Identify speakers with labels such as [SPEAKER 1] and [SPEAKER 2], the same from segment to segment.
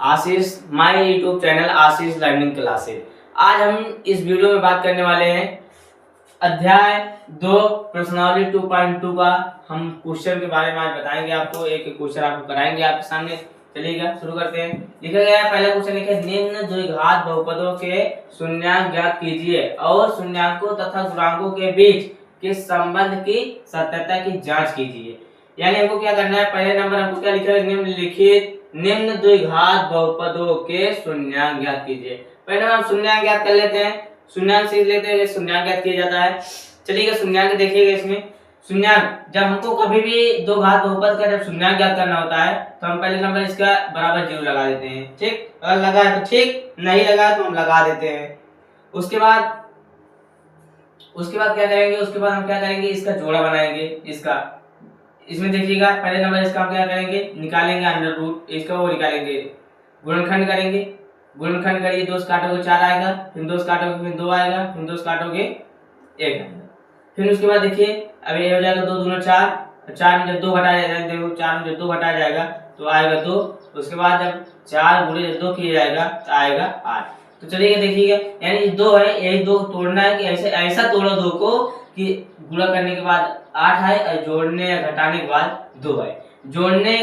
[SPEAKER 1] Ashish, my YouTube channel Ashish learning classes. आज हम इस वीडियो में बात करने वाले हैं अध्याय 2 पर्सनालिटी 2.2 का। हम क्वेश्चन के बारे में आज बताएंगे आपको, एक क्वेश्चन आपको कराएंगे आपके सामने। चलिएगा शुरू करते हैं। लिखा गया है, पहला क्वेश्चन लिखा है, निम्न द्विघात बहुपदों के शून्यांक ज्ञात कीजिए और शून्यांकों तथा गुणांकों के बीच के संबंध की सत्यता की जांच कीजिए। यानी हमको क्या करना है, पहले नंबर हमको क्या लिखा है, निम्नलिखित निम्न द्विघात बहुपदों के शून्यांक ज्ञात कीजिए। पहले हम शून्यांक ज्ञात कर लेते हैं, शून्यांक सीख लेते हैं, शून्यांक ज्ञात किया जाता है। चलिएगा शून्यांक देखिएगा। इसमें शून्यांक, जब हमको कभी भी दो घात बहुपद का जब शून्यांक ज्ञात करना होता है तो हम पहले नंबर इसका बराबर 0 लगा देते हैं। ठीक, अगर लगा है तो ठीक, नहीं लगा तो हम लगा देते हैं। उसके बाद क्या करेंगे, उसके बाद हम क्या करेंगे, इसका जोड़ा बनाएंगे। इसमें देखिएगा, पहले नंबर इसका हम क्या करेंगे, निकालेंगे अंडर रूट, इसका वो निकालेंगे, गुणनखंड करेंगे। गुणनखंड करिए, 2 से काटोगे 4 आएगा, फिर 2 से काटोगे फिर 2 आएगा, फिर 2 से काटोगे 1 आएगा। फिर उसके बाद देखिए, अब ये हो जाएगा 2 दूना 4, 4 में जब 2 घटा जाएगा, देखो 4 में जब 2 घटा जाएगा तो आएगा 2। उसके बाद जब 4 गुणे 2 किया जाएगा तो आएगा 8। तो चलिए देखिएगा, यानी 2 है, यही 2 तोड़ना है कि ऐसा तोड़ो 2 को कि गुणा करने के बाद 8 है और जोड़ने या घटाने के बाद 2 है। जोड़ने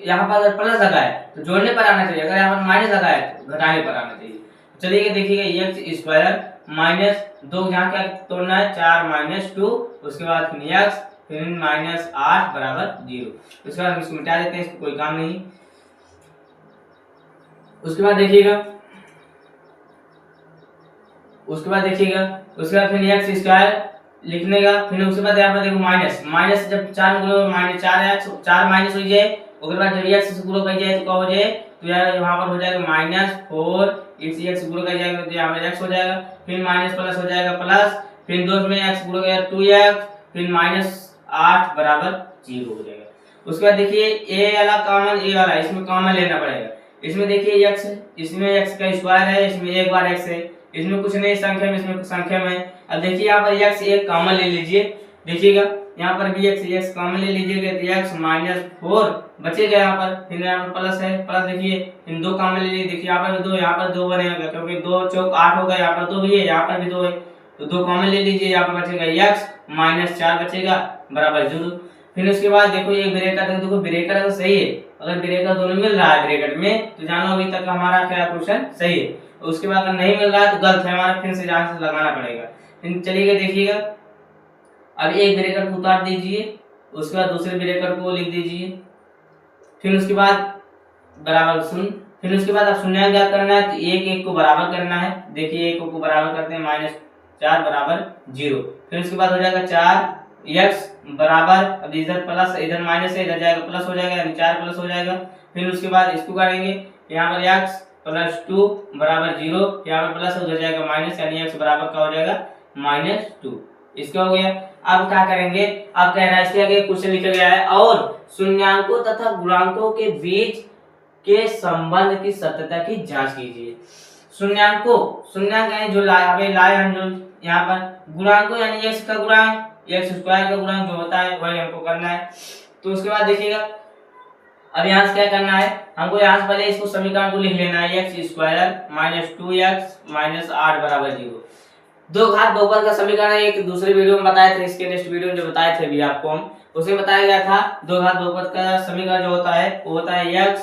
[SPEAKER 1] यहाँ पर अगर प्लस लगा है तो जोड़ने पर आना चाहिए, अगर यहाँ पर माइनस लगा है तो घटाने पर आना चाहिए। चलिए देखिएगा, एक्स स्क्वायर माइनस 2, यहाँ क्या तोड़ना है, 4 माइनस 2, उसके बाद फिर एक्स, फिर माइनस 8 बराबर 0। उसके बाद हम इसको मिटा देते हैं, इसको कोई काम नहीं। उसके बाद देखिएगा, उसके बाद फिर एक्स स्क्वायर लिखने का, फिर उसके बाद यहाँ पर देखो माइनस जब 4 गुणा माइनस 4 माइनस हो जाए, उसके बाद जब एक्स से गुणा कर जाए तो क्या हो जाए, तो यार यहाँ पर हो जाएगा -4 एक्स गुणा कर जाएगा तो यहाँ पर एक्स हो जाएगा, फिर माइनस प्लस हो जाएगा प्लस, फिर 2 में एक्स गुणा कर 2x, फिर -8 बराबर 0 हो जाएगा। उसके बाद देखिए ए वाला कॉमन, ए वाला इसमें कॉमन लेना पड़ेगा। इसमें देखिए एक्स, इसमें एक्स का स्क्वायर है, इसमें एक बार एक्स है, इसमें कुछ नहीं संख्या में, इसमें कुछ संख्या में। अब देखिए यहाँ पर x एक कॉमन ले लीजिए, देखिएगा यहाँ पर भी x कॉमन ले लीजिएगा तो x -4 बचेगा यहाँ पर, फिर यहाँ पर प्लस है, प्लस देखिए इन 2 कॉमन ले लीजिए, देखिए यहाँ पर भी 2, यहाँ पर 2 बनेगा क्योंकि 2 चौक 8 होगा, यहाँ पर 2 भी है, यहाँ पर भी 2 है, तो 2 कॉमन ले लीजिए, यहाँ पर बचेगा x -4 बचेगा बराबर 0। फिर उसके बाद देखो ये ब्रैकेट, देखो ब्रैकेट तो सही है, अगर ब्रैकेट दोनों मिल रहा है ब्रैकेट में तो जानो अभी तक हमारा क्या क्वेश्चन सही है। उसके बाद अगर नहीं मिल रहा है तो गलत है हमारा, फिर से जांच से लगाना पड़ेगा। फिर चलिएगा देखिएगा, अब एक ब्रैकेट को उतार दीजिए, उसके बाद दूसरे ब्रैकेट को लिख दीजिए, फिर उसके बाद बराबर शून्य। फिर उसके बाद आप शून्य ज्ञात करना है तो एक को बराबर करना है। देखिए एक को बराबर करते हैं, -4 बराबर 0। फिर उसके बाद हो जाएगा 4x बराबर, अब इधर प्लस इधर माइनस है, इधर जाएगा प्लस हो जाएगा, यानी 4 प्लस हो जाएगा। फिर उसके बाद इसको करेंगे, यहाँ पर x +2 बराबर 0, यहाँ पर प्लस उधर जाएगा माइनस, यानी x बराबर का हो जाएगा -2। इसका हो गया। अब क्या करेंगे, अब कह रहा है इसके आगे क्वेश्चन लिखा गया है, और शून्यांकों तथा गुणांकों के बीच के संबंध की सत्यता की जांच कीजिए। शून्यांक यानी जो लाए हम जो यहाँ पर, गुणांकों यानी x का गुणांक, x स्क्वायर का गुणांक जो होता है वही हमको करना है। तो उसके बाद देखिएगा, अब यहाँ से क्या करना है, हमको यहाँ से पहले इसको समीकरण को लिख लेना है, x स्क्वायर -2x -8 बराबर 0। दो घात बहुपद का समीकरण एक दूसरे वीडियो में बताए थे, इसके नेक्स्ट वीडियो में जो बताए थे अभी आपको हम, उसमें बताया गया था दो घात बहुपद का समीकरण जो होता है वो होता है x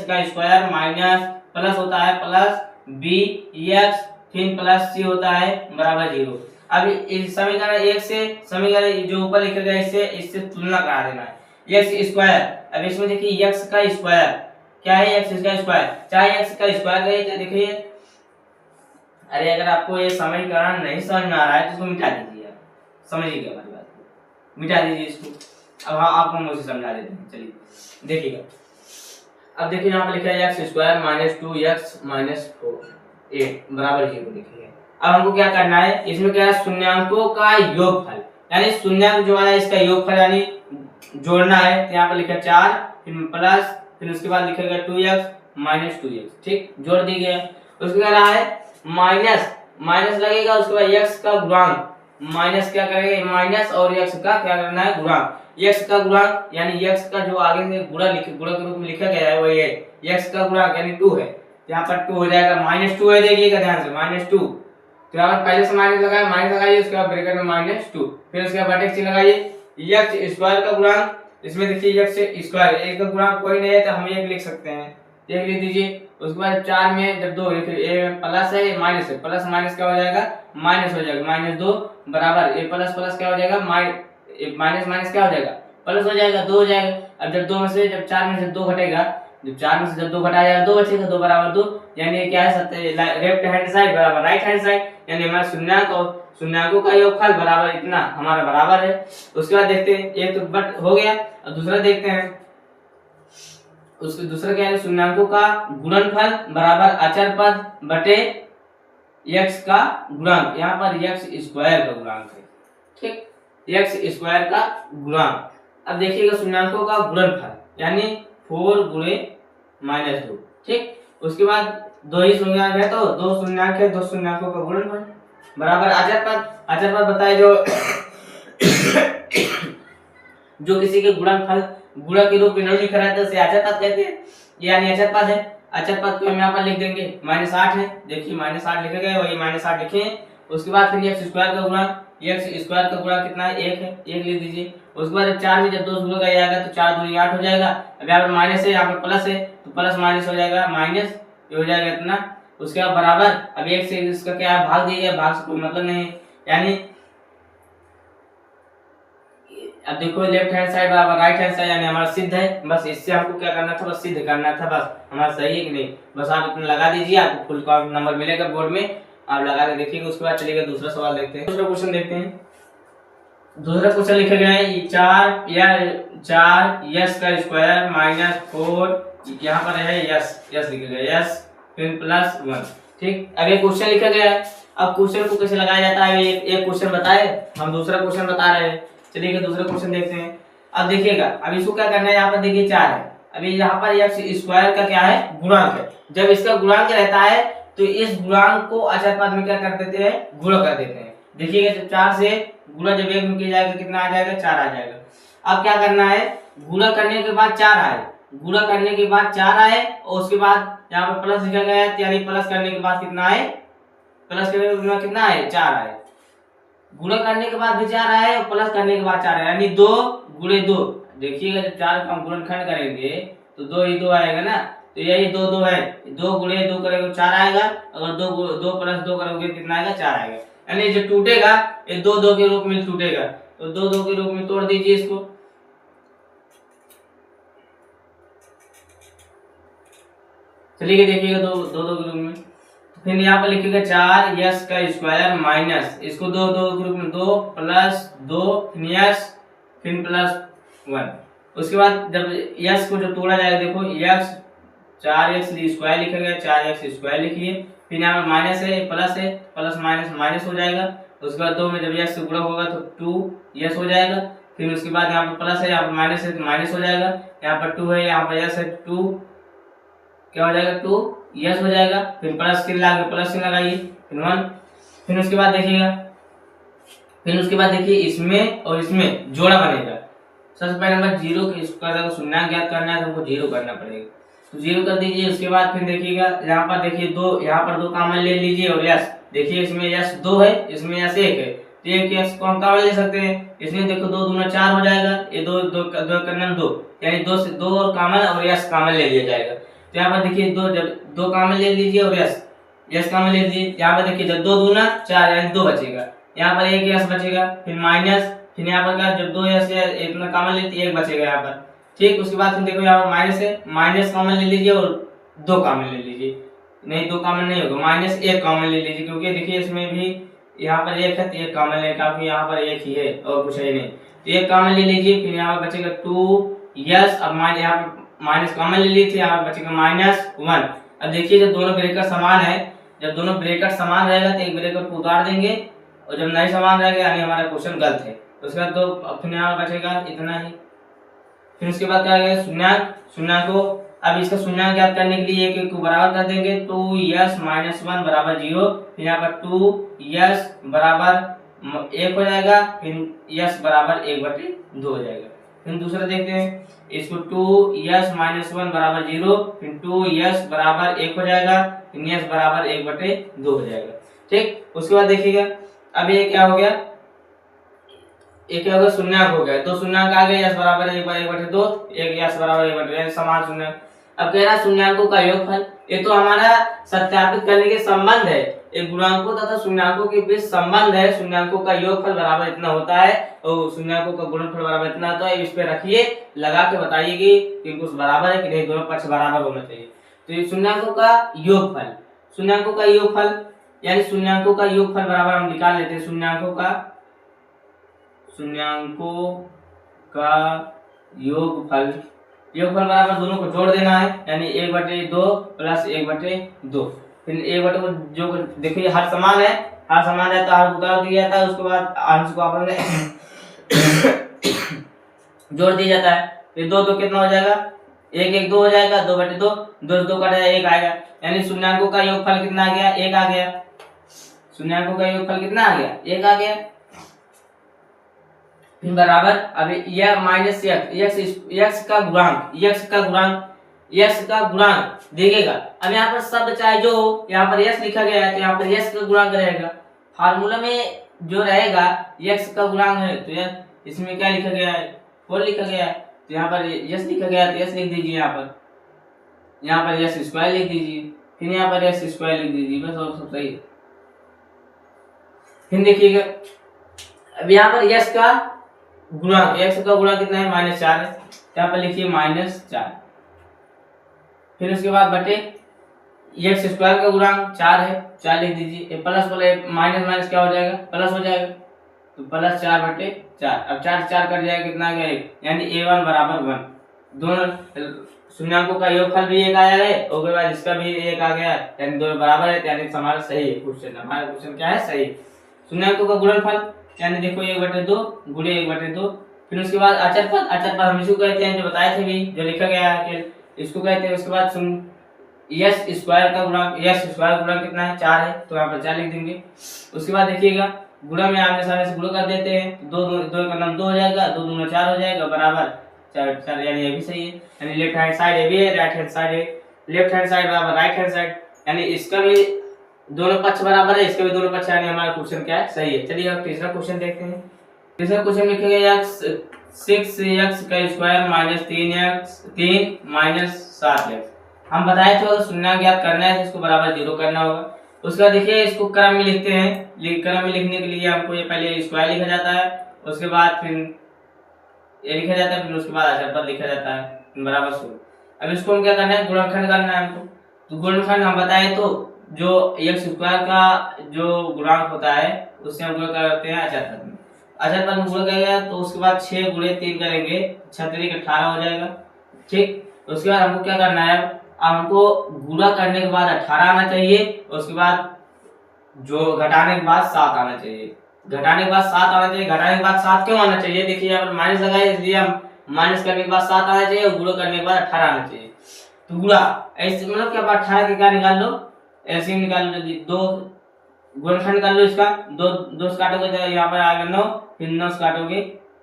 [SPEAKER 1] का स्क्वायर माइनस प्लस होता है प्लस bx फिर प्लस c होता है बराबर 0। अब इस समीकरण एक से समीकरण जो ऊपर लिखा गया इससे तुलना करा देना है, x स्क्वायर। अब इसमें देखिए x का स्क्वायर क्या है, x का स्क्वायर, चाहे x का स्क्वायर है, देखिए अरे अगर आपको ये समीकरण नहीं समझ में आ रहा है तो इसको मिटा दीजिए, समझिएगा हमारी बात को, मिटा दीजिए इसको। अब हाँ आपको हम उसे समझा देते हैं, चलिए देखिएगा। अब देखिए यहाँ पर लिखा है x स्क्वायर -2x -4 8 बराबर 0 देखिए। अब हमको क्या करना है, इसमें क्या है, शून्यांकों का योगफल, यानी शून्यांक जो है इसका योगफल यानी जोड़ना है। तो यहाँ पर लिखा 4 फिर प्लस, फिर उसके बाद लिखेगा 2x -2x, ठीक, जोड़ दी गया। उसके क्या रहा है माइनस लगेगा, उसके बाद x का गुणांक, माइनस क्या करेंगे, माइनस और x का क्या करना है, गुणांक। x का गुणांक यानी x का जो आगे से गुणा के रूप में लिखा गया है वही है x का गुणांक यानी 2 है, यहाँ पर 2 हो जाएगा, -2 है, देखिएगा ध्यान से -2। तो यहाँ पर पहले से माइनस लगाए, माइनस लगाइए, उसके बाद ब्रैकेट में -2, फिर उसके बाद बटे चिन्ह लगाइए, x स्क्वायर का गुणांक, इसमें देखिए x स्क्वायर, एक का गुणांक कोई नहीं है तो हम 1 लिख सकते हैं, 1 लिख दीजिए। उसके बाद 4 में जब 2 फिर ए प्लस है, ये माइनस है, प्लस माइनस क्या हो जाएगा, माइनस हो जाएगा, -2 बराबर ये प्लस प्लस क्या हो जाएगा, माइनस माइनस क्या हो जाएगा, प्लस हो जाएगा, 2 हो जाएगा। अब जब 2 में से जब 4 में से 2 घटेगा, जब 4 में से जब 2 घटाया जाएगा 2 बचेगा, 2 बराबर 2, यानी ये क्या है, लेफ्ट हैंड साइड बराबर राइट हैंड साइड, यानी हमारा शून्यांक और शून्याकों का योगफल बराबर इतना हमारा बराबर है। उसके बाद देखते हैं, एक तो बट हो गया, और दूसरा देखते हैं, उसके दूसरा क्या है, शून्याकों का गुणनफल बराबर अचर पद बटे x का गुणांक, यहाँ पर x स्क्वायर का गुणांक है, ठीक, x स्क्वायर का गुणांक। अब देखिएगा शून्याकों का गुणनफल यानी 4 गुणे -2, ठीक। उसके बाद दो ही शून्याक है तो दो शून्याक है, दो शून्याकों का गुणनफल बराबर अचर पद बताए जो किसी के गुणनफल गुणा के रूप में नहीं लिखा रहता है उसे अचर पद कहते हैं, यानी अचर पद है। अचर पद को हम यहाँ पर लिख देंगे -8 है, देखिए -8 लिखे गए, वही -8 लिखे हैं। उसके बाद फिर x स्क्वायर का गुणा, x स्क्वायर का गुणा कितना है, 1 है, 1 लिख दीजिए। उसके बाद 4 में जब 2 गुणा किया जाएगा तो 4 दूनी 8 हो जाएगा। अब यहाँ पर माइनस है, यहाँ पर प्लस है, तो प्लस माइनस हो जाएगा, माइनस ये हो जाएगा इतना। उसके बाद बराबर, अब 1 से इसका क्या है, भाग दिया, भाग से कोई मतलब नहीं है, यानी अब देखो लेफ्ट हैंड साइड बराबर राइट हैंड साइड, यानी हमारा सिद्ध है। बस इससे हमको क्या करना था, बस सिद्ध करना था, बस हमारा सही है कि नहीं, बस आप इतना लगा दीजिए, आपको फुल नंबर मिलेगा बोर्ड में, आप लगा के देखिएगा। उसके बाद चलिएगा दूसरा सवाल देखते हैं। दूसरा क्वेश्चन देखते हैं। दूसरा क्वेश्चन लिखा गया है 4 यस का स्क्वायर -4, यहाँ पर है यस लिखा गया, यस फिर +1, ठीक। अब ये क्वेश्चन लिखा गया है, अब क्वेश्चन को कैसे लगाया जाता है, एक क्वेश्चन बताए, हम दूसरा क्वेश्चन बता रहे हैं। चलिए दूसरा क्वेश्चन देखते हैं। अब देखिएगा, अब इसको क्या करना है, यहाँ पर देखिए 4 है, अभी यहाँ पर x स्क्वायर का क्या है, गुणांक है। जब इसका गुणांक रहता है तो इस गुणांक को अचर पद में क्या कर देते हैं, गुणा कर देते हैं। देखिएगा जब 4 से गुणा जब 1 में किया जाएगा कितना आ जाएगा, 4 आ जाएगा। अब क्या करना है, गुणा करने के बाद 4 आए, गुणा करने के बाद 4 आए, और उसके बाद यहाँ पर प्लस लिखा गया है, यानी प्लस करने के बाद कितना आए, प्लस करने के बाद कितना आए, 4 आए। गुणा करने के बाद भी 4 आए और प्लस करने के बाद 4 आए, यानी 2 गुणे 2। देखिएगा जब 4 का हम गुणनखंड करेंगे तो 2 ही 2 आएगा ना, तो यही 2 2 है, 2 गुणे 2 करेंगे 4 आएगा, अगर 2 प्लस 2 करोगे कितना आएगा, 4 आएगा। यानी जो टूटेगा ये 2 2 के रूप में टूटेगा, तो 2 2 के रूप में तोड़ दीजिए इसको। चलिए देखिएगा 2 2 के रूप में, फिर यहाँ पर लिखिएगा 4 यस का स्क्वायर माइनस, इसको 2 2 के रूप में 2 + 2 यस फिर +1। उसके बाद जब यस को जब तोड़ा जाएगा, देखो यस 4x स्क्वायर लिखा गया, 4x स्क्वायर लिखिए, फिर यहाँ पर माइनस है, प्लस माइनस माइनस हो जाएगा। उसके बाद 2 में जब यस से गुणा होगा तो 2 यस हो जाएगा। फिर उसके बाद यहाँ पर प्लस है, यहाँ पर माइनस है तो माइनस हो जाएगा, यहाँ पर 2 है, यहाँ पर यस है, 2 क्या हो जाएगा, 2 यस हो जाएगा। फिर प्लस चिन्ह लगाइए, फिर 1। फिर उसके बाद देखिए इसमें और इसमें जोड़ा बनेगा। सबसे पहले नंबर 0 के स्क्वायर का शून्यांक ज्ञात करना है, तो हमको 0 करना पड़ेगा, तो 0 कर दीजिए। उसके बाद फिर देखिएगा यहाँ पर देखिए 2, यहाँ पर 2 कॉमन ले लीजिए, और यस देखिए इसमें यस 2 है, इसमें यस 1 है, तो एक यस को हम कॉमन ले सकते हैं। इसमें देखो 2 दूना 4 हो जाएगा, ये 2 करना 2, यानी 2 से 2 और कॉमन और यस कॉमन ले लिया जाएगा। तो यहाँ पर देखिए 2 जब 2 कॉमन ले लीजिए और यस कॉमन ले लीजिए, यहाँ पर देखिए जब 2 दूना 4 यानी 2 बचेगा, यहाँ पर 1 यस बचेगा, फिर माइनस, फिर यहाँ पर क्या जब 2 यस इतना कॉमन लेते 1 बचेगा यहाँ पर, ठीक। उसके बाद देखो यहाँ पर माइनस है, माइनस कॉमन ले लीजिए और 2 कॉमन ले लीजिए, नहीं 2 कॉमन नहीं होगा, -1 कॉमन ले लीजिए, क्योंकि देखिए इसमें भी यहाँ पर 1 है तो 1 कॉमन है, क्योंकि यहाँ पर 1 ही है और कुछ है नहीं, तो 1 कॉमन ले लीजिए। फिर यहाँ पर बचेगा 2 यस, अब यहाँ पर माइनस कॉमन ले ली थी, यहाँ पर बचेगा -1। अब देखिए जब दोनों ब्रैकेट समान है, जब दोनों ब्रैकेट समान रहेगा तो एक ब्रैकेट को उतार देंगे, और जब नहीं समान रहेगा यानी हमारा क्वेश्चन गलत है। उसके बाद 2 फिर यहाँ बचेगा इतना ही। फिर उसके बाद क्या है, शून्यांक को, अब इसका शून्यांक ज्ञात करने के लिए एक को बराबर कर देंगे, 2 यस -1 बराबर 0, फिर यहाँ पर 2 यस बराबर 1 हो जाएगा, फिर यस बराबर 1/2 हो जाएगा। फिर दूसरा देखते हैं, इसको 2s - 1 बराबर 0, फिर 2s बराबर 1 हो जाएगा, फिर s बराबर 1/2 हो जाएगा। ठीक, उसके बाद देखिएगा अब ये क्या हो गया, ये क्या होगा, शून्यक हो गया। तो शून्यक आ गया, s बराबर 1/2, एक s बराबर 1/2 समान शून्यक। अब कह रहा है शून्यकों का योगफल, ये तो हमारा सत्यापित करने के संबंध है, एक गुणांकों तथा शून्यकों के बीच संबंध है, शून्यकों का योगफल बराबर इतना होता है और शून्यकों का गुणनफल बराबर इतना होता है। इस पे रखिए, लगा के बताइए कि कुछ बराबर है कि नहीं, दोनों पक्ष बराबर होना चाहिए। तो ये शून्यकों का योगफल, शून्यकों का योगफल यानी शून्यकों का योगफल बराबर हम निकाल लेते हैं, शून्यकों का योगफल, योगफल बराबर दोनों को जोड़ देना है, यानी 1/2 प्लस 1/2। फिर 1/2 जो देखिए हर समान है, हर समान है तो हर उतार दिया जाता है, उसके बाद अंश को अपन जोड़ दिया जाता है। फिर 2 2 कितना हो जाएगा, 1 1 2 हो जाएगा, 2/2, 2 2 कट जाएगा, 1 आएगा, यानी शून्यकों का योगफल कितना आ गया, 1 आ गया। शून्यकों का योगफल कितना आ गया, 1 आ गया। फिर बराबर अब यह माइनस x का गुणांक, x का गुणांक देखेगा। अब यहाँ पर शब्द चाहे जो हो, यहाँ पर s लिखा गया है तो यहाँ पर s का गुणांक रहेगा। फार्मूला में जो रहेगा x का गुणांक है तो यह इसमें क्या लिखा गया है, 4 लिखा गया है, तो यहाँ पर s लिखा गया है तो s लिख दीजिए, यहाँ पर s स्क्वायर लिख दीजिए, फिर यहाँ पर s स्क्वायर लिख दीजिए, बस और सब सही है। फिर देखिएगा अब यहाँ पर s का गुणांक, x का गुणांक कितना है, -4 है, यहाँ पर लिखिए -4। फिर उसके बाद बटे x स्क्वायर का गुणांक 4 है, 4 लिख दीजिए, प्लस माइनस माइनस क्या हो जाएगा, प्लस हो जाएगा, तो +4/4। अब 4 4 कट जाएगा, कितना आ गया 1, यानी a1 बराबर 1। दोनों शून्यकों का योगफल भी 1 आया है और उसके बाद इसका भी 1 आ गया, यानी दोनों बराबर है, यानी हमारा सही है क्वेश्चन, हमारा क्वेश्चन क्या है, सही। शून्यकों का गुणनफल यानी देखो 1/2 गुणे 1/2। फिर उसके बाद अचर पद हम इसको कहते हैं, जो बताए थे भी, जो लिखा गया है कि इसको कहते हैं। उसके बाद यस स्क्वायर का गुणांक, यस स्क्वायर गुणांक कितना है, 4 है, तो यहाँ पर 4 लिख देंगे। उसके बाद देखिएगा गुणा में आमने सामने से गुणा कर देते हैं, 2 2 का नाम 2 हो जाएगा, 2 दूना 4 हो जाएगा, बराबर 4 यानी ये भी सही है, यानी लेफ्ट हैंड साइड ये भी है, राइट हैंड साइड है, लेफ्ट हैंड साइड बराबर राइट हैंड साइड, यानी इसका भी दोनों पक्ष बराबर है, इसका भी दोनों पक्ष, यानी हमारा क्वेश्चन क्या है, सही है। चलिए अब तीसरा क्वेश्चन देखते हैं। तीसरा क्वेश्चन लिखेंगे 6x का स्क्वायर -3 7x। हम बताए थे अगर शून्य ज्ञात करना है तो इसको बराबर 0 करना होगा। उसके बाद देखिए इसको क्रम में लिखते हैं, क्रम में लिखने के लिए हमको ये पहले स्क्वायर लिखा जाता है, उसके बाद फिर ये लिखा जाता है, फिर उसके बाद आचर पद लिखा जाता है बराबर 100। अब इसको हम क्या करना है, गुणनखंड करना है हमको। तो गुणनखंड हम बताए तो जो x स्क्वायर का जो गुणांक होता है उससे हम गुणा करते हैं अचर पद में। अचर पद में गुणा करेगा तो उसके बाद 6 गुणे 3 करेंगे, 6 3 18 हो जाएगा। ठीक, उसके बाद हमको क्या करना है, हमको गुणा करने के बाद 18 आना चाहिए, उसके बाद जो घटाने के बाद 7 आना चाहिए, घटाने के बाद 7 आना चाहिए। घटाने के बाद 7 क्यों आना चाहिए, देखिए यहाँ पर माइनस लगाए, इसलिए हम माइनस करने के बाद 7 आना चाहिए और गुणा करने के बाद 18 आना चाहिए। तो गुणा ऐसे मतलब क्या, 18 के क्या निकाल लो, एलसीएम निकाल लो, 2 गुणनखंड निकाल लो इसका, 2 से काटोगे तो यहाँ पर आ गया 9, फिर 9 से काटोगे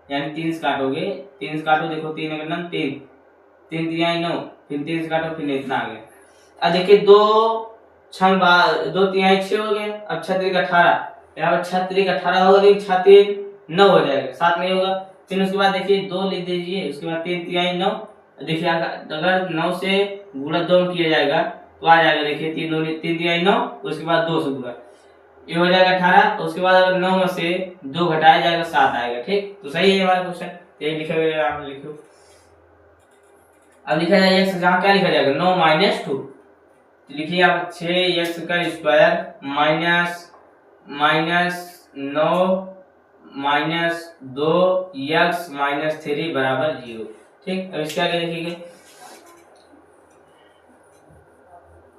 [SPEAKER 1] यानी 3 से काटोगे, 3 से काटो, देखो 3 अगर 3 3 3 9, फिर 3 से काटो, फिर इतना आ गया। अब देखिए 2 6 2 3 6 हो गया। अब 6 3 18, यहाँ पर 6 3 18 होगा, लेकिन 6 3 9 हो जाएगा, 7 नहीं होगा। फिर उसके बाद देखिए 2 लिख दीजिए, उसके बाद 3 3 9, देखिए अगर 9 से गुणा 2 किया जाएगा तो आ जाएगा, देखिए 3 3 9, उसके बाद 2 से गुणा, ये हो जाएगा 18। उसके बाद अगर 9 में से 2 घटाया जाएगा 7 आएगा। ठीक, तो सही है हमारा क्वेश्चन, यही लिखा गया है, आप लिखो। अब लिखा जाएगा x जहाँ क्या लिखा जाएगा 9 - 2, लिखिए आप 6x का स्क्वायर -9 - 2x - 3 बराबर 0। ठीक, अब इसके आगे लिखिए,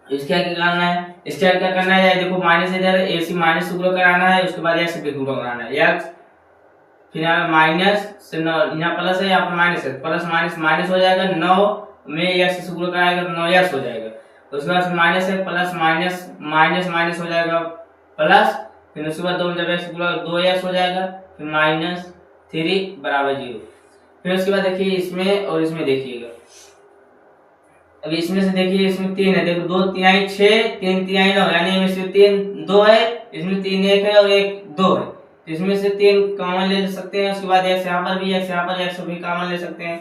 [SPEAKER 1] इसके आगे करना है, इसके आगे क्या करना है, देखो माइनस इधर ac माइनस से गुणा कराना है, उसके बाद x पे गुणा कराना है, x फिर यहाँ माइनस से यहाँ प्लस है, यहाँ पर माइनस है, प्लस माइनस माइनस हो जाएगा, 9 में x से गुणा कराएगा तो 9x हो जाएगा। उसके बाद माइनस है, प्लस माइनस माइनस माइनस हो जाएगा प्लस, फिर उसके बाद 2 जब x गुणा 2x हो जाएगा, फिर -3 बराबर 0। फिर उसके बाद देखिए इसमें और इसमें देखिएगा, अभी इसमें से देखिए इसमें 3 है, देखो 2 तिहाई 6, 3 तिहाई 9, यानी इसमें 3 2 है, इसमें 3 1 है और 1 2 है, तो इसमें से 3 कॉमन ले सकते हैं। उसके बाद x यहाँ पर भी, x यहाँ पर, x भी कॉमन ले सकते हैं।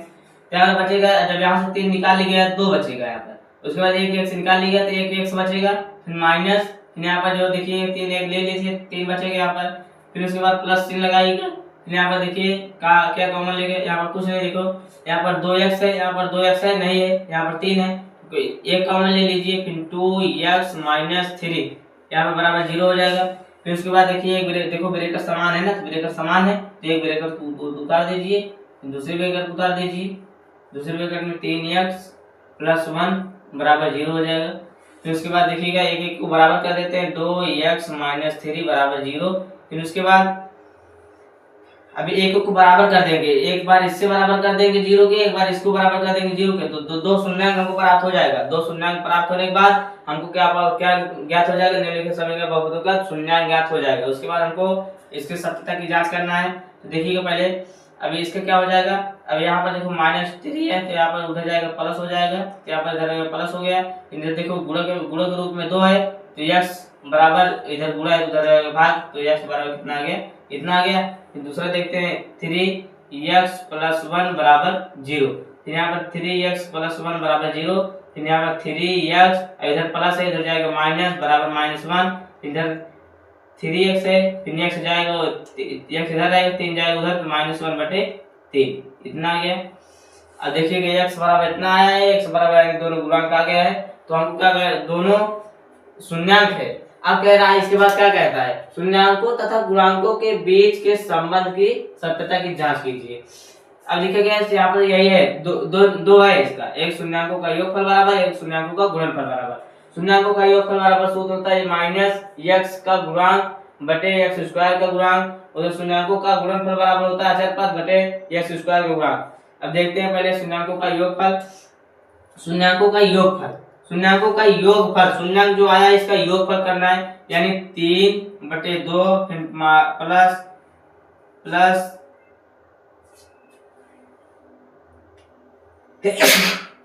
[SPEAKER 1] क्या बचेगा, जब यहाँ से 3 निकाल लिया 2 बचेगा यहाँ पर। उसके बाद एक x निकाल लिया तो एक x बचेगा, फिर माइनस, फिर यहाँ पर जो देखिए 3 1 ले लीजिए, 3 बचेगा यहाँ पर। फिर उसके बाद प्लस चिन्ह लगाइएगा, फिर यहाँ पर देखिए क्या कॉमन लेंगे, यहाँ पर कुछ नहीं, देखो यहाँ पर 2x है, यहाँ पर 2x है नहीं है, यहाँ पर 3 है, तो एक कॉमन ले लीजिए, फिर 2x - 3 यहाँ पर बराबर 0 हो जाएगा। फिर उसके बाद देखिए एक देखो ब्रेकर समान है ना, तो ब्रेकर समान है तो एक ब्रेकर उतार दीजिए, दूसरे ब्रेकर उतार दीजिए, दूसरे ब्रेकर में 3x + 1 बराबर 0 हो जाएगा। फिर उसके बाद देखिएगा एक एक को बराबर कर देते हैं, 2x - 3 बराबर 0। फिर उसके बाद अभी एक को बराबर कर देंगे, एक बार इससे बराबर कर देंगे 0 के, एक बार इसको बराबर कर देंगे 0 के, तो दो शून्यांक हमको प्राप्त हो जाएगा। दो शून्यांक प्राप्त होने के बाद हमको क्या ज्ञात हो जाएगा, निम्नलिखित समय का बहुपदों का शून्यांक ज्ञात हो जाएगा। उसके बाद हमको इसकी सत्यता की जांच करना है। तो देखिएगा पहले अभी इसका क्या हो जाएगा, अब यहाँ पर देखो -3 है तो यहाँ पर उधर जाएगा प्लस हो जाएगा, तो यहाँ पर इधर प्लस हो गया। इधर देखो गुणा के रूप में 2 है तो x बराबर, इधर गुणा है उधर भाग, तो x बराबर कितना आ गया, इतना आ गया। फिर दूसरा देखते हैं 3x + 1 बराबर 0, फिर यहाँ पर 3x + 1 बराबर 0, फिर यहाँ पर 3x, इधर प्लस है इधर जाएगा माइनस बराबर -1, इधर 3x है, फिर x जाएगा, x इधर जाएगा, 3 जाएगा उधर, तो -1/3 इतना आ गया। अब देखिएगा x बराबर इतना आया है, x बराबर दोनों गुणांक आ गया है, तो हमको क्या करें, दोनों शून्यांक है। अब कह रहा है इसके बाद क्या कहता है, शून्यांकों तथा गुणांकों के बीच के संबंध की सत्यता की जांच कीजिए। अब लिखा गया है यहाँ पर यही है, दो है इसका, एक शून्यांकों का योगफल बराबर, एक शून्यांकों का गुणनफल बराबर। शून्यांकों का योगफल बराबर सूत्र होता है -x का गुणांक बटे x² का गुणांक, और शून्यांकों का गुणनफल बराबर होता है अचर पद बटे x² का गुणांक। अब देखते हैं पहले शून्यांकों का योगफल। शून्यांकों का योगफल, शून्यांकों का योगफल, शून्यांक जो आया इसका योगफल करना है, यानी 3/2 फिर प्लस प्लस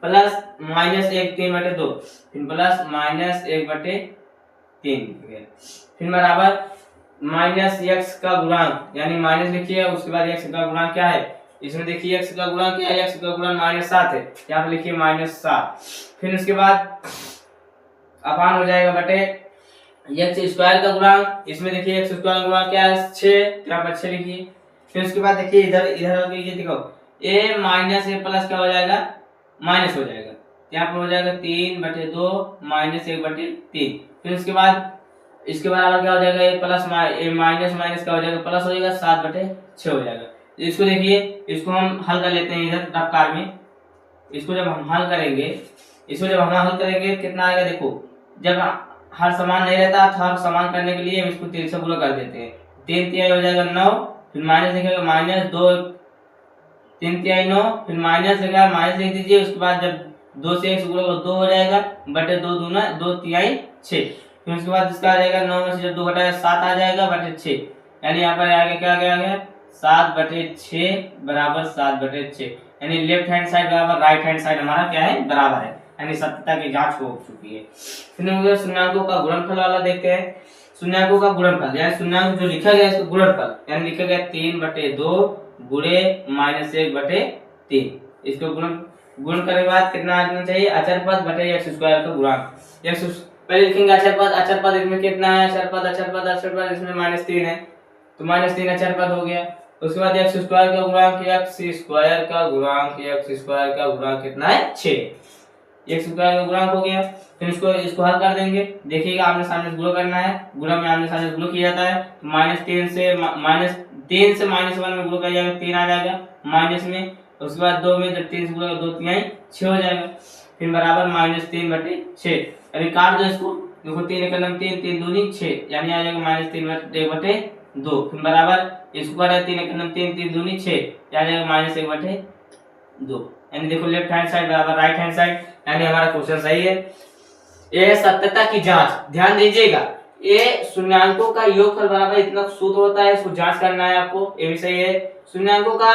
[SPEAKER 1] प्लस -1 3/2 फिर प्लस -1/3 फिर बराबर -x का गुणांक, यानी माइनस लिखिए, उसके बाद x का गुणांक क्या है, इसमें देखिए x का गुणांक क्या है, x का गुणांक -7 है, यहाँ पे लिखिए -7। फिर उसके बाद अपान हो जाएगा बटे x² का गुणांक, इसमें देखिए x² का गुणांक क्या है 6, यहाँ पर 6 लिखिए। फिर उसके बाद देखिए इधर ये देखो a माइनस a प्लस क्या हो जाएगा, माइनस हो जाएगा, यहाँ पर हो जाएगा 3/2 -1/3। फिर उसके बाद इसके बराबर क्या हो जाएगा, a प्लस माइनस क्या हो जाएगा, प्लस हो जाएगा, 7/6 हो जाएगा। इसको देखिए, इसको हम हल कर लेते हैं इधर टपकार में। इसको जब हम हल करेंगे, कितना आएगा, देखो जब हर समान नहीं रहता तो हर समान करने के लिए हम इसको 3 से गुणा कर देते हैं, 3 तिहाई हो जाएगा 9, फिर माइनस लिखेगा -2, 3 तिहाई 9, फिर माइनस लिखा माइनस लिख दीजिए। उसके बाद जब 2 से 1 गुणा 2 हो जाएगा बटे 2 दूना 2 तिहाई 6। फिर उसके बाद इसका आ जाएगा 9 में से जब 2 घटाया 7 आ जाएगा बटे 6, यानी यहाँ पर आगे क्या आ गया 7/6 बराबर 7/6, यानी लेफ्ट हैंड साइड बराबर राइट हैंड साइड हमारा क्या है, बराबर है, यानी सत्यता की जांच हो चुकी है। फिर शून्यांकों का गुणनफल वाला देखते हैं। शून्यांकों का गुणनफल, यानी शून्यांक जो लिखा गया इसका गुणनफल, यानी लिखा गया 3/2 गुणे -1/3। इसको गुण करने के बाद कितना आना चाहिए, अचर पद बटे x² का गुणांक। पहले लिखेंगे अचर पद इसमें कितना है, अचर पद इसमें -3 है, तो -3 अचर पद हो गया। उसके बाद x² का गुणांक, x² का गुणांक कितना है 6, x² का गुणांक हो गया। फिर इसको हल कर देंगे, देखिएगा आमने सामने गुणा करना है, गुणा में आमने सामने गुणा किया जाता है, तो -3 से -1 में गुणा कर जाएगा 3 आ जाएगा माइनस में। उसके बाद 2 में जब 3 से गुणा 2 तिहाई 6 हो जाएगा, फिर बराबर -3/6। अभी काट दो इसको, देखो 3 1 3 3 दूनी 6, यानी आ जाएगा -3/2, फिर बराबर इसको काटा 3 1 3 3 दूनी 6, आ जाएगा -1/2, यानी देखो लेफ्ट हैंड साइड बराबर राइट हैंड साइड, यानी हमारा क्वेश्चन सही है। ये सत्यता की जांच, ध्यान दीजिएगा ये शून्यांकों का योगफल बराबर इतना सूत्र होता है, इसको जांच करना है आपको, ये भी सही है। शून्यांकों का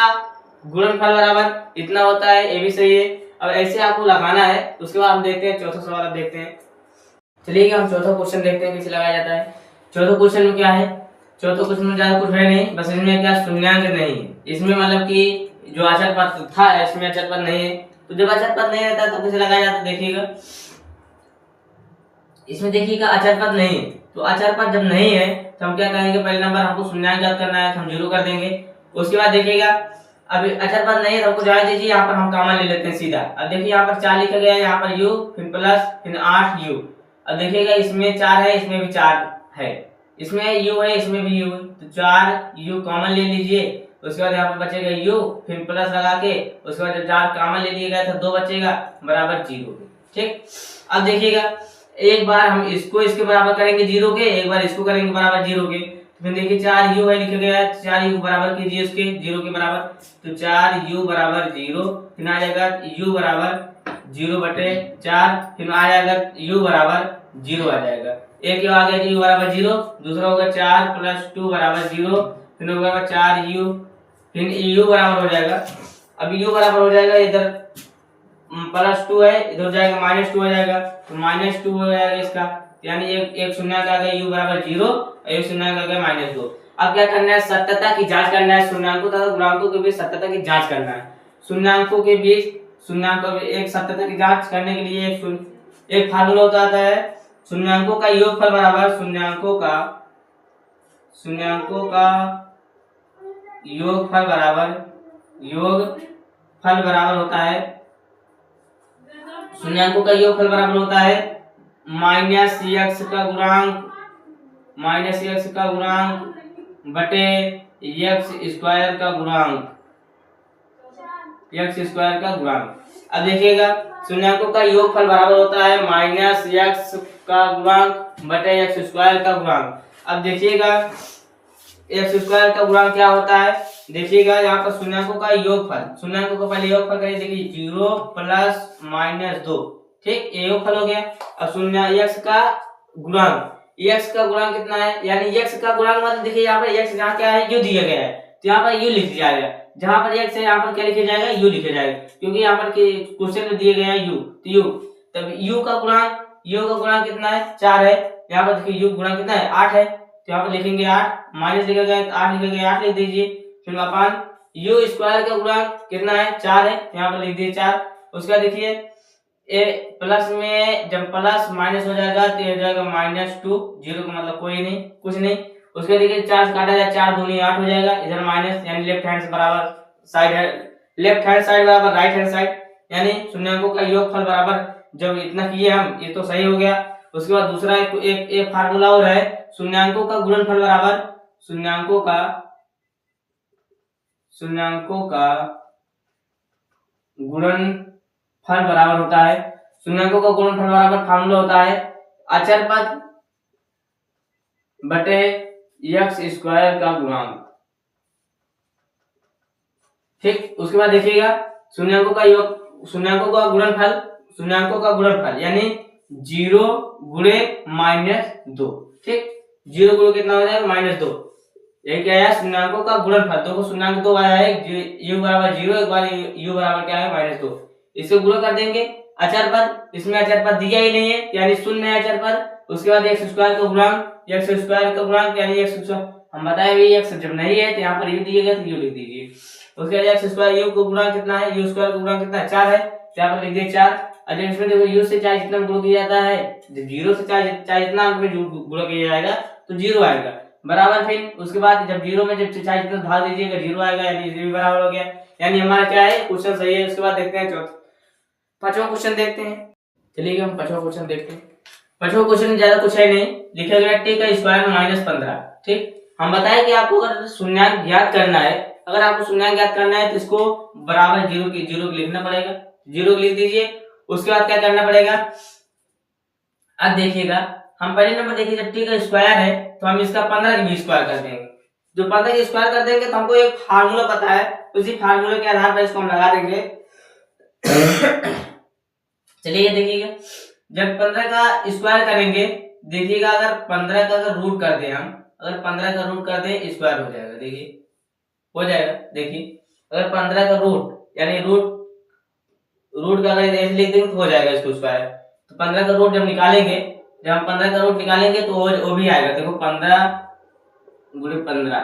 [SPEAKER 1] गुणनफल बराबर इतना होता है, ये भी सही है। अब ऐसे आपको लगाना है। उसके बाद हम देखते हैं चौथा सवाल, अब देखते हैं। चलिए हम चौथा क्वेश्चन देखते हैं कैसे लगाया जाता है। चौथा क्वेश्चन में क्या है, चौथा क्वेश्चन में ज्यादा कुछ है नहीं, बस इसमें क्या शून्यांक नहीं है, इसमें मतलब कि जो अचर पद था इसमें अचर पद नहीं है। तो जब अचर पद नहीं रहता तो कैसे लगाया जाता है, देखिएगा इसमें देखिएगा अचर पद नहीं है, तो अचर पद जब नहीं है तो हम क्या करेंगे, पहले नंबर हमको शून्यांक ज्ञात करना है तो हम 0 कर देंगे। उसके बाद देखिएगा अब अचर पद नहीं है तो हमको जाने दीजिए, यहाँ पर हम कॉमन ले लेते हैं सीधा। अब देखिए यहाँ पर 4 लिखा गया है, यहाँ पर u फिर प्लस फिर 8u। अब देखिएगा इसमें 4 है, इसमें भी 4 है, इसमें u है, इसमें भी u है, तो 4u कॉमन ले लीजिए। उसके बाद यहाँ पर बचेगा u फिर प्लस लगा के, उसके बाद जब 4 कॉमन ले लिया गया तो 2 बचेगा बराबर 0। ठीक, अब देखिएगा एक बार हम इसको इसके बराबर करेंगे 0 के, एक बार इसको करेंगे बराबर 0 के, तो फिर देखिए 4u है लिखा गया है, 4u बराबर कीजिए उसके 0 के बराबर, तो 4u बराबर 0, फिर आ जाएगा u बराबर 0 बटे 4, फिर आ जाएगा u बराबर 0 आ जाएगा। एक आ गया u बराबर 0, दूसरा होगा 4 प्लस 2 बराबर 0, फिर होगा 4u, फिर u बराबर हो जाएगा। अब u बराबर हो जाएगा, इधर प्लस 2 है, इधर हो जाएगा माइनस 2 हो जाएगा, तो माइनस 2 हो जाएगा इसका, यानी एक शून्यांक आ गया u बराबर 0 और एक शून्यांक आ गया -2। अब क्या करना है, सत्यता की जांच करना है, शून्यांकों तथा गुणांकों के बीच सत्यता की जांच करना है। शून्यांकों के बीच शून्यांकों में एक सत्यता की जांच करने के लिए एक फार्मूला होता है, शून्यांकों का योगफल बराबर शून्यांकों का योगफल बराबर होता है, शून्यांकों का योगफल बराबर होता है -x का गुणांक बटे x स्क्वायर का गुणांक। अब देखिएगा शून्यांकों का योगफल बराबर होता है -x का गुणांक बटे x स्क्वायर का गुणांक। अब देखिएगा x स्क्वायर का गुणांक क्या होता है, देखिएगा यहाँ पर शून्यांकों का योगफल, शून्यांकों का पहले योगफल करिए, देखिए 0 प्लस -2, ठीक, ये योगफल हो गया। अब शून्य x का गुणांक, x का गुणांक कितना है, यानी x का गुणांक मतलब देखिए यहाँ पर x जहाँ क्या है u दिया गया है, तो यहाँ पर u लिख जाएगा, जहाँ पर x है यहाँ पर क्या लिखा जाएगा, u लिखा जाएगा, क्योंकि यहाँ पर क्वेश्चन में दिए गए हैं u, तो u, तब u का गुणांक कितना है, 4 है, यहाँ पर देखिए u गुणांक कितना है, 8 है, तो यहाँ पर लिखेंगे 8, माइनस लिखा गया 8 लिखा गया 8 लिख दीजिए, फिर अपान u स्क्वायर का गुणांक कितना है, 4 है, यहाँ पर लिख दीजिए 4। उसका देखिए ए प्लस में जब प्लस माइनस हो जाएगा तो ये हो जाएगा -2, 0 का मतलब कोई नहीं, कुछ नहीं। उसके देखिए 4 से काटा जाए, 4 दूनी 8 हो जाएगा, इधर माइनस यानी लेफ्ट हैंड बराबर साइड है, लेफ्ट हैंड साइड बराबर राइट हैंड साइड, यानी शून्यांकों का योगफल बराबर जब इतना किए हम, ये तो सही हो गया। उसके बाद दूसरा एक फार्मूला और है, शून्यांकों का गुणनफल बराबर शून्यांकों का गुणनफल बराबर होता है, शून्यांकों का गुणनफल बराबर फार्मूला होता है अचर पद बटे x स्क्वायर का गुणांक। ठीक, उसके बाद देखिएगा शून्यांकों का गुणनफल यानी 0 गुणे -2, ठीक, 0 गुणे कितना हो जाएगा -2, यही क्या है शून्यांकों का गुणनफल। देखो शून्यांक 2 आया है, u बराबर 0, एक बार u बराबर क्या है -2, इसे गुणा कर देंगे अचर पद, इसमें अचर पद दिया ही नहीं है यानी शून्य है अचर पद। उसके बाद x स्क्वायर का गुणांक यानी x स्क्वायर हम बताए भी x जब नहीं है तो यहाँ पर u दिएगा तो u लिख दीजिए। उसके बाद x स्क्वायर u का गुणांक कितना है, u स्क्वायर का गुणांक कितना है, 4 है, तो यहाँ पर लिख दिए 4। और जब इसमें देखो u से चाहे जितना गुणा किया जाता है, जब 0 से चाहे जितना अंक में गुणा किया जाएगा तो 0 आएगा बराबर। फिर उसके बाद जब 0 में जब चाहे जितना भाग दीजिएगा 0 आएगा, यानी ये भी बराबर हो गया, यानी हमारा क्या है क्वेश्चन सही है। उसके बाद देखते हैं पांचवा क्वेश्चन देखते हैं। चलिए हम पांचवा क्वेश्चन देखते हैं। पांचवा क्वेश्चन में ज्यादा कुछ है नहीं, लिखा गया t का स्क्वायर -15। ठीक, हम बताए कि आपको अगर शून्यांक ज्ञात करना है, अगर आपको शून्यांक ज्ञात करना है तो इसको बराबर 0 के लिखना पड़ेगा, 0 लिख दीजिए। उसके बाद क्या करना पड़ेगा, अब देखिएगा हम पहले नंबर देखिए जब t का स्क्वायर है तो हम इसका 15 के भी स्क्वायर कर देंगे। जो 15 के स्क्वायर कर देंगे तो हमको एक फार्मूला पता है, उसी फार्मूले के आधार पर इसको हम लगा देंगे। चलिए देखिएगा जब 15 का स्क्वायर करेंगे देखिएगा अगर 15 का अगर रूट कर दें हम, अगर 15 का रूट कर दें स्क्वायर हो जाएगा, देखिए हो जाएगा। देखिए अगर 15 का रूट यानी रूट का अगर ऐसे लिख देंगे तो हो जाएगा इसको स्क्वायर। तो 15 का रूट जब निकालेंगे, जब हम 15 का रूट निकालेंगे तो वो भी आएगा। देखो 15 गुणे 15,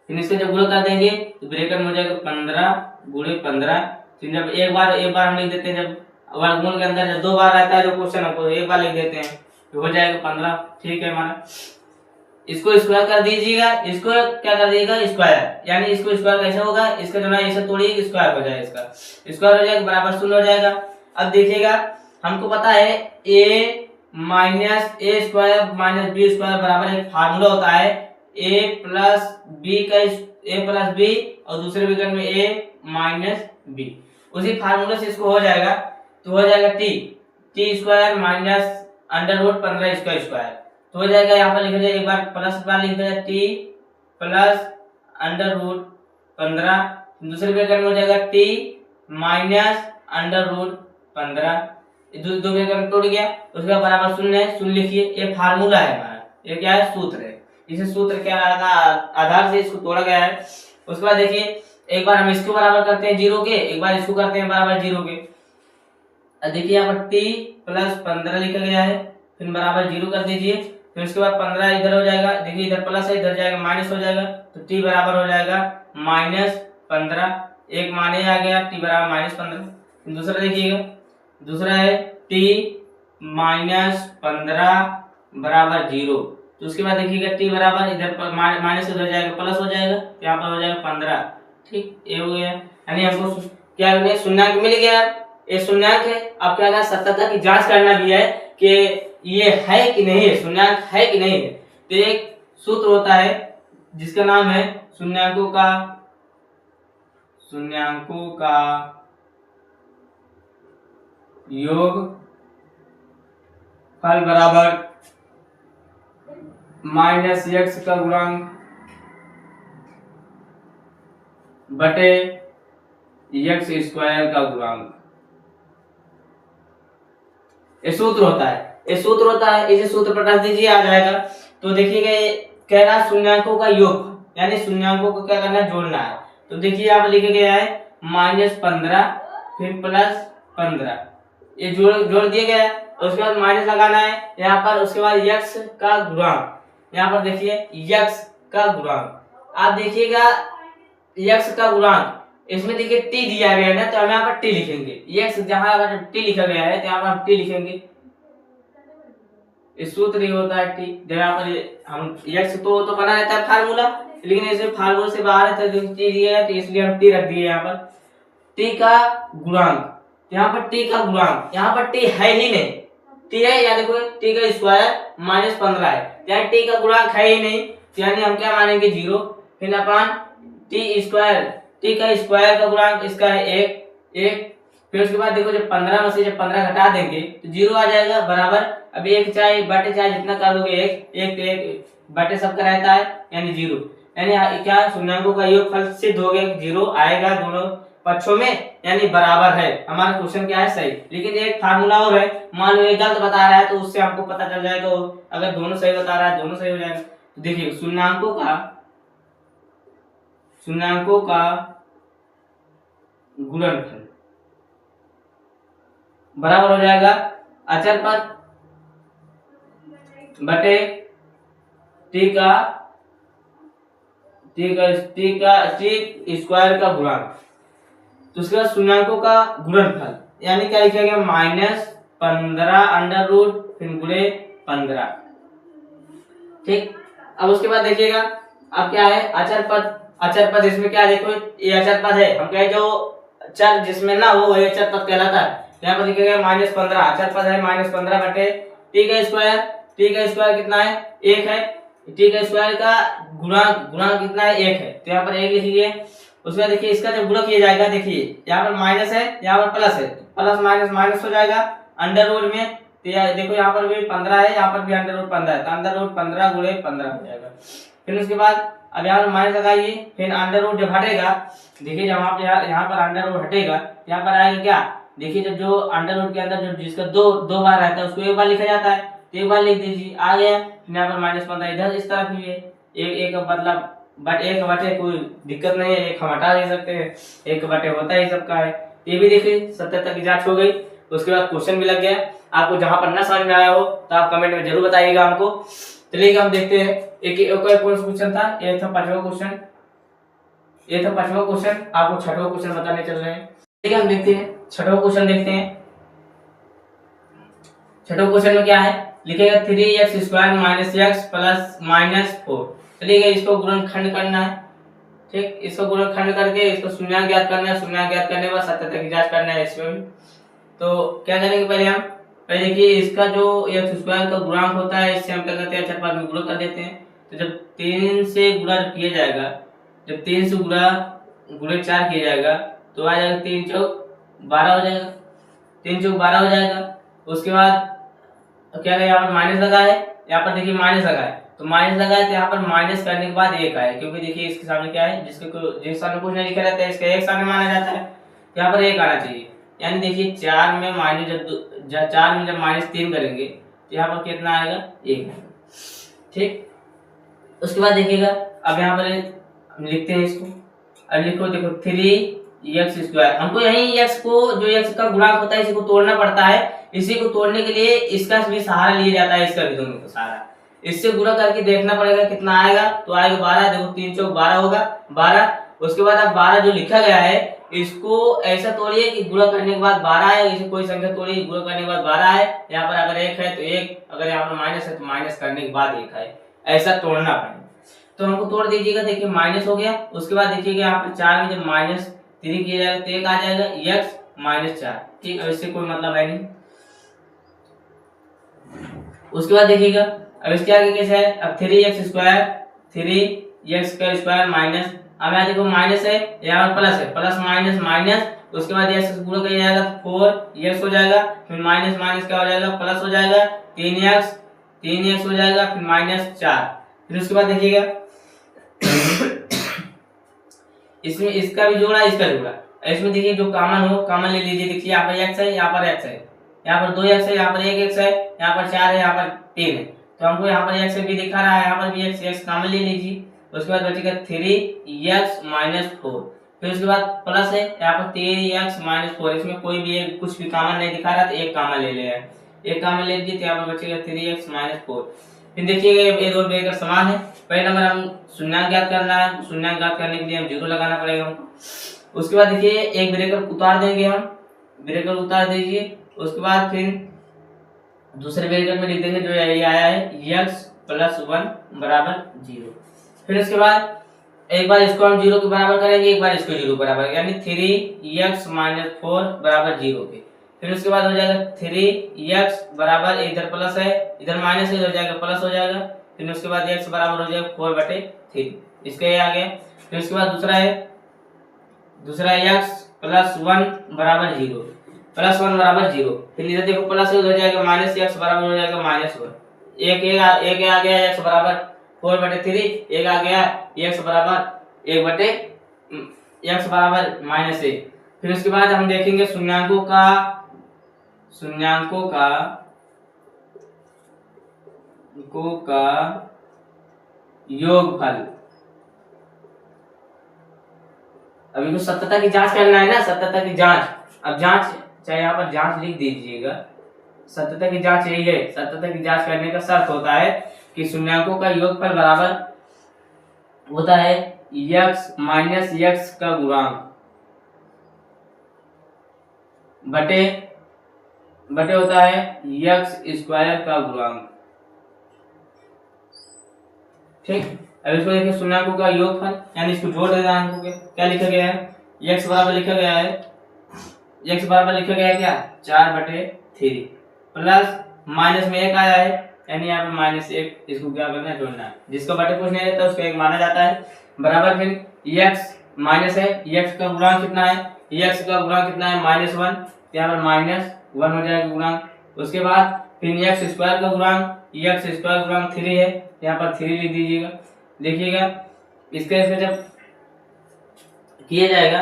[SPEAKER 1] फिर इसको जब गुणा कर देंगे तो ब्रैकेट में हो जाएगा 15 गुणे 15। फिर जब एक बार हम लिख देते हैं, जब वर्गमूल के अंदर जब दो बार रहता है जो क्वेश्चन हमको एक बार लिख देते हैं तो हो जाएगा 15। ठीक है हमारा, इसको स्क्वायर कर दीजिएगा, इसको क्या कर दीजिएगा स्क्वायर, यानी इसको स्क्वायर कैसे होगा, इसका जो ना ऐसे तोड़िए स्क्वायर हो जाएगा, इसका स्क्वायर हो जाएगा बराबर 0 हो जाएगा। अब देखिएगा हमको पता है a minus a square minus b square बराबर एक फार्मूला होता है a प्लस बी और दूसरे ब्रैकेट में a माइनस बी। उसी फार्मूले से इसको हो जाएगा, तो हो जाएगा t square minus under root 15 इसका स्क्वायर। तो हो जाएगा यहाँ पर लिखा जाए, एक बार प्लस बार लिख दिया टी प्लस अंडर रूट 15, दूसरे ब्रैकेट में हो जाएगा टी माइनस अंडर रूट 15, दो ब्रैकेट में टूट गया, उसका बराबर 0 है, 0 लिखिए। ये फार्मूला है हमारा, ये क्या है सूत्र है, इसे सूत्र के आधार से इसको तोड़ा गया है। उसके बाद देखिए एक बार हम इसको बराबर करते हैं 0 के, एक बार इसको करते हैं बराबर 0 के। देखिए यहाँ पर टी प्लस 15 लिखा गया है, फिर बराबर 0 कर दीजिए, फिर उसके बाद 15 इधर हो जाएगा, देखिए इधर प्लस है इधर जाएगा माइनस हो जाएगा, तो टी बराबर हो जाएगा माइनस 15, एक माने आ गया टी बराबर माइनस 15। दूसरा देखिएगा, दूसरा है टी माइनस 15 बराबर 0, तो उसके बाद देखिएगा टी बराबर इधर माइनस उधर जाएगा प्लस हो जाएगा, यहाँ पर हो जाएगा 15। ठीक, ये हो गया, यानी हमको क्या शून्यांक मिल गया। ये शून्यांक है, अब क्या सत्यता की जांच करना भी है कि ये है कि नहीं है, शून्यांक है कि नहीं है। तो एक सूत्र होता है जिसका नाम है शून्यांकों का योग फल बराबर माइनस एक्स का गुणांक बटे एक्स स्क्वायर का गुणांक। ये सूत्र होता है, इसे सूत्र पर रख दीजिए आ जाएगा। तो देखिएगा ये कह रहा है शून्याङ्कों का योग, यानी शून्याङ्कों को क्या करना है जोड़ना है। तो देखिए यहाँ पर लिखा गया है -15 फिर +15, ये जोड़ दिया गया है। उसके बाद माइनस लगाना है यहाँ पर, उसके बाद x का गुणांक, यहाँ पर देखिए x का गुणांक। आप देखिएगा x का गुणांक, इसमें देखिए t दिया गया है ना, तो हम यहाँ पर t लिखेंगे। x जहां अगर t लिखा गया है तो यहाँ पर हम t लिखेंगे। इस सूत्र ही होता है t, जब यहाँ पर हम x तो बना रहता है फार्मूला, लेकिन इसे फार्मूला से बाहर है तो t दिया है, तो इसलिए हम t रख दिए यहाँ पर। t का गुणांक, यहाँ पर t का गुणांक, यहाँ पर t है ही नहीं, t है या देखो t का स्क्वायर -15 है, यहाँ t का गुणांक है ही नहीं, यानी हम क्या मानेंगे 0, फिर अपन t स्क्वायर, t का स्क्वायर का गुणांक इसका है 1, फिर उसके बाद देखो जब 15 में से जब 15 घटा देंगे तो 0 आ जाएगा बराबर। अब 1 चाहे बटे चाहे जितना कर दोगे 1 बटे सबका रहता है यानी 0, यानी क्या शून्याङ्कों का योगफल सिद्ध हो गया, 0 आएगा दोनों पक्षों में, यानी बराबर है। हमारा क्वेश्चन क्या है सही, लेकिन एक फार्मूला और है, मान लो ये गलत बता रहा है तो उससे हमको पता चल जाएगा, अगर दोनों सही बता रहा है दोनों सही हो जाएगा। तो देखिए शून्याङ्कों का गुणनफल बराबर हो जाएगा अचर पद बटे t स्क्वायर का गुणांक। तो उसके बाद शून्याङ्कों का गुणनफल, यानी क्या लिखा गया -15 अंडर रूट फिर गुणे 15। ठीक, अब उसके बाद देखिएगा अब क्या है अचर पद, इसमें क्या देखो ये अचर पद है, हम कहे जो चर जिसमें ना हो वही अचर पद कहलाता है। यहाँ पर लिखा गया -15 अचर पद है, -15 बटे t का स्क्वायर कितना है 1 है, t का स्क्वायर का गुणांक कितना है 1 है, तो यहाँ पर 1 लिखिए। उसके बाद देखिए इसका जब गुणा किया जाएगा, देखिए यहाँ पर माइनस है यहाँ पर प्लस है, प्लस माइनस हो जाएगा अंडर रूट में, तो देखो यहाँ पर भी 15 है यहाँ पर भी अंडर रूट 15 है, तो अंडर रूट 15 गुणे 15 हो जाएगा। फिर उसके बाद अब यहाँ पर माइनस लगाइए, फिर अंडर रूट जब हटेगा, देखिए जब यहाँ पर अंडर रूट हटेगा यहाँ पर आएगा क्या, देखिए जब जो अंडर रूट के अंदर जो जिसका दो बार रहता है उसको एक बार लिखा जाता है, तो एक बार लिख दीजिए, आ गया। यहाँ पर -15 इधर इस तरफ भी है, एक मतलब बट एक बटे कोई दिक्कत नहीं है, एक हम हटा दे सकते हैं, एक बटे होता ही सबका है। ये भी देखिए 70 की जांच हो गई। उसके बाद क्वेश्चन भी लग गया। आपको जहां पर ना समझ में आया हो तो आप कमेंट में जरूर बताइएगा हमको। चलिए हम देखते हैं एक कौन सा क्वेश्चन था। ये था 5वां क्वेश्चन, ये था 5वां क्वेश्चन। आपको 6वां क्वेश्चन बताने चल रहे हैं। ठीक है, हम देखते हैं 6वां क्वेश्चन। देखते हैं 6वां क्वेश्चन में क्या है, लिखेगा 3x² - x प्लस -4। चलिए इसको गुणनखंड करना है। ठीक, इसको गुणनखंड करके इसको शून्यांक ज्ञात करना है। शून्यांक ज्ञात करने के बाद 70 की जांच करना है इसमें भी। तो क्या करेंगे, पहले देखिए इसका जो x² का गुणांक होता है, इससे हम क्या करते हैं, चरपट में गुणा कर देते हैं। तो जब 3 से गुणा किया जाएगा, जब 3 से गुणे 4 किया जाएगा तो आ जाएगा 3 चौक 12 हो जाएगा, 3 चौक 12 हो जाएगा। उसके बाद क्या करें, यहाँ पर माइनस लगा है, यहाँ पर देखिए माइनस लगा है, तो माइनस लगा है तो यहाँ पर माइनस करने के बाद 1 आए, क्योंकि देखिए इसके सामने क्या है, जिस सामने कुछ नहीं लिखा रहता है इसका 1 सामने माना जाता है, यहाँ पर 1 आना चाहिए। यानी देखिए 4 में माइनस जब 4 में जब -3 करेंगे तो यहाँ पर कितना आएगा, 1 आएगा। ठीक, उसके बाद देखिएगा अब यहाँ पर हम लिखते हैं इसको। अब लिखो, देखो 3x²। हमको यही x को, जो x का गुणांक होता है, इसी को तोड़ना पड़ता है। इसी को तोड़ने के लिए इसका भी सहारा लिया जाता है, इसका भी दोनों का सहारा। इससे गुणा करके देखना पड़ेगा कितना आएगा, तो आएगा 12। देखो 3 चौक 12 होगा, 12। उसके बाद अब 12 जो लिखा गया है इसको ऐसा तोड़िए कि गुणा करने के बाद 12 आए। इसे कोई संख्या तोड़िए, गुणा करने के बाद 12 आए। यहाँ पर अगर 1 है तो 1, अगर यहाँ पर माइनस है तो माइनस करने के बाद 1 आए, ऐसा तोड़ना पड़ेगा। तो हमको तोड़ दीजिएगा। देखिए माइनस हो गया। उसके बाद देखिएगा यहाँ पर 4 में जब -3 किया जाएगा तो 1 आ जाएगा, x - 4। ठीक, अब इससे कोई मतलब है नहीं। उसके बाद देखिएगा अब इसके आगे कैसे है, अब 3x² माइनस, अब यहाँ देखो माइनस है, यहाँ पर प्लस है, प्लस माइनस माइनस। उसके बाद x गुणा किया जाएगा तो 4x हो जाएगा, फिर माइनस माइनस क्या हो जाएगा, प्लस हो जाएगा, 3x हो जाएगा, फिर -4। फिर उसके बाद देखिएगा इसमें इसका भी जोड़ा, इसका जोड़ा। इसमें देखिए जो कॉमन हो कॉमन ले लीजिए। देखिए यहाँ पर x है, यहाँ पर x है, यहाँ पर 2x है, यहाँ पर 1x है, यहाँ पर 4 है, यहाँ पर 3 है। तो हमको यहाँ पर x भी दिखा रहा है, यहाँ पर भी x कॉमन ले लीजिए। उसके बाद बचेगा 3x - 4। फिर उसके बाद प्लस है, यहाँ पर 3x - 4। इसमें कोई भी कुछ भी कॉमन नहीं दिखा रहा, तो एक कॉमन ले ले, एक कॉमन ले लीजिए, तो यहाँ पर बचेगा 3x - 4। फिर देखिएगा ये दो ब्रैकेट समान है। पहले नंबर हम शून्यांक ज्ञात करना है, शून्यांक ज्ञात करने के लिए हम 0 लगाना पड़ेगा हमको। उसके बाद देखिए एक ब्रैकेट उतार देंगे हम, ब्रैकेट उतार दीजिए। उसके बाद फिर दूसरे ब्रैकेट में लिख देंगे जो ये आया है x + 1 = 0। फिर उसके बाद एक बार इसको हम 0 के बराबर करेंगे, एक बार इसको 0 के बराबर, यानी 3x - 4 = 0 के। फिर उसके बाद हो जाएगा 3x बराबर, इधर प्लस है इधर माइनस है, हो जाएगा प्लस हो जाएगा। फिर उसके बाद x बराबर हो जाएगा 4/3, इसका ये आ गया। फिर उसके बाद दूसरा x + 1 = 0, +1 = 0। फिर इधर देखो प्लस हो जाएगा, -x बराबर हो जाएगा -1। एक आ गया x बराबर 4/3, एक आ गया x बराबर 1/x बराबर -1। फिर उसके बाद हम देखेंगे शून्यांकों का योगफल। अभी तो सत्यता की जांच करना है ना, सत्यता की जांच। अब जांच चाहे यहाँ पर जांच लिख दीजिएगा। सत्यता की जांच यही है, सत्यता की जांच करने का शर्त होता है कि शून्यांकों का योगफल बराबर होता है x - x का गुणांक बटे होता है x² का गुणांक। ठीक, अब इसको देखिए शून्यांकों का योगफल, यानी इसको जोड़ देना है हमको। क्या लिखा गया है, x बराबर लिखा गया है, x बराबर लिखा गया है क्या, 4/3 प्लस माइनस में 1 आया है, यानी यहाँ पे -1। इसको क्या करना है, जोड़ना है। जिसको बटे कुछ नहीं रहता उसको 1 माना जाता है। बराबर फिर x माइनस है, x का गुणांक कितना है, x का गुणांक कितना है, -1। यहाँ पर -1 हो जाएगा गुणांक। उसके बाद फिर x² का गुणांक, x² गुणांक 3 है, यहाँ पर 3 लिख दीजिएगा। देखिएगा इसके जब किया जाएगा,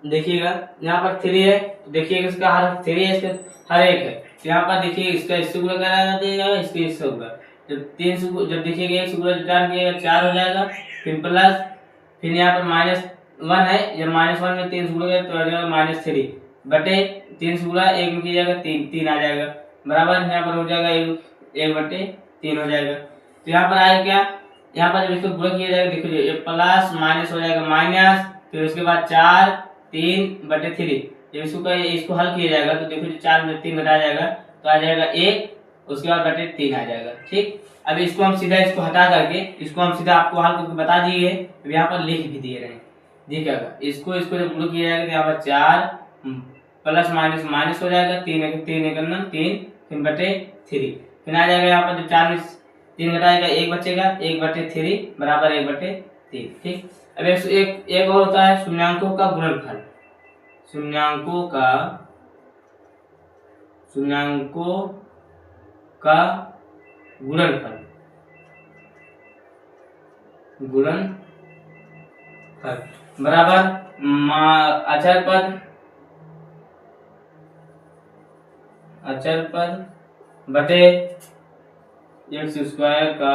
[SPEAKER 1] देखिएगा यहाँ पर 3 है, देखिएगा इसका हर 3 है, इसके हर एक है, तो यहाँ पर देखिए इसका इससे गुणा करा देगा, इसके इससे गुणा, जब देखिएगा 1 से गुणा रिटर्न किएगा 4 हो जाएगा, फिर प्लस, फिर यहाँ पर -1 है, जब -1 में 3 से गुणा तो आ जाएगा -3 बटे 3 से गुणा 1 में कीजिएगा 3 आ जाएगा, बराबर यहाँ पर हो जाएगा 1 बटे 3 हो जाएगा। तो यहाँ पर आएगा क्या, यहाँ पर जब इसको गुणा किया जाएगा देखिए ये प्लस माइनस हो जाएगा माइनस, फिर उसके बाद 4 3 बटे 3, जब इसको हल किया जाएगा तो देखो 4 में 3 घटा जाएगा तो आ जाएगा 1, उसके बाद बटे 3 आ जाएगा। ठीक, अब इसको हम सीधा इसको हटा करके इसको हम सीधा आपको हल करके बता दिए, अब यहाँ पर लिख भी दिए रहे हैं। देखिएगा इसको जब गुणा किया जाएगा तो यहाँ पर 4 प्लस माइनस माइनस हो जाएगा, 3 फिर बटे 3, फिर आ जाएगा यहाँ पर जब 4 में 3 घटाएगा 1 बचेगा, 1 बटे 3 बराबर 1 बटे 3। ठीक, अब एक और होता है शून्यांकों का गुणनफल, शून्यांकों का गुणनफल बराबर अचर पद बटे x स्क्वायर का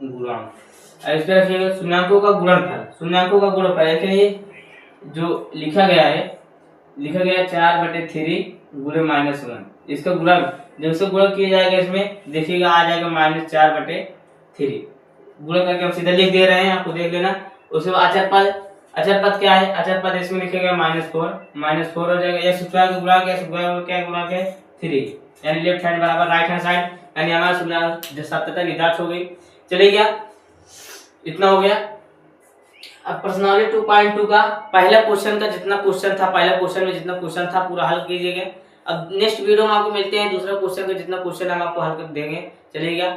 [SPEAKER 1] गुणांक। इस तरह से शून्यांकों का गुणनफल ऐसे ही जो लिखा गया है 4/3 गुणे -1, इसका गुणक जब इसको गुणक किया जाएगा इसमें देखिएगा आ जाएगा -4/3, गुणक करके हम सीधा लिख दे रहे हैं, आपको देख लेना। उसके बाद अचर पद क्या है, अचर पद इसमें लिखेगा -4 हो जाएगा, x स्क्वायर का गुणक है 3, यानी लेफ्ट हैंड बराबर राइट हैंड साइड, यानी हमारा शून्य सार्थकता निर्धारित हो गई। चलिए क्या इतना हो गया। अब पर्सनालिटी 2.2 का पहला क्वेश्चन में जितना क्वेश्चन था पूरा हल कीजिएगा। अब नेक्स्ट वीडियो में आपको मिलते हैं दूसरा क्वेश्चन का जितना क्वेश्चन हम आपको हल कर देंगे। चलिए क्या।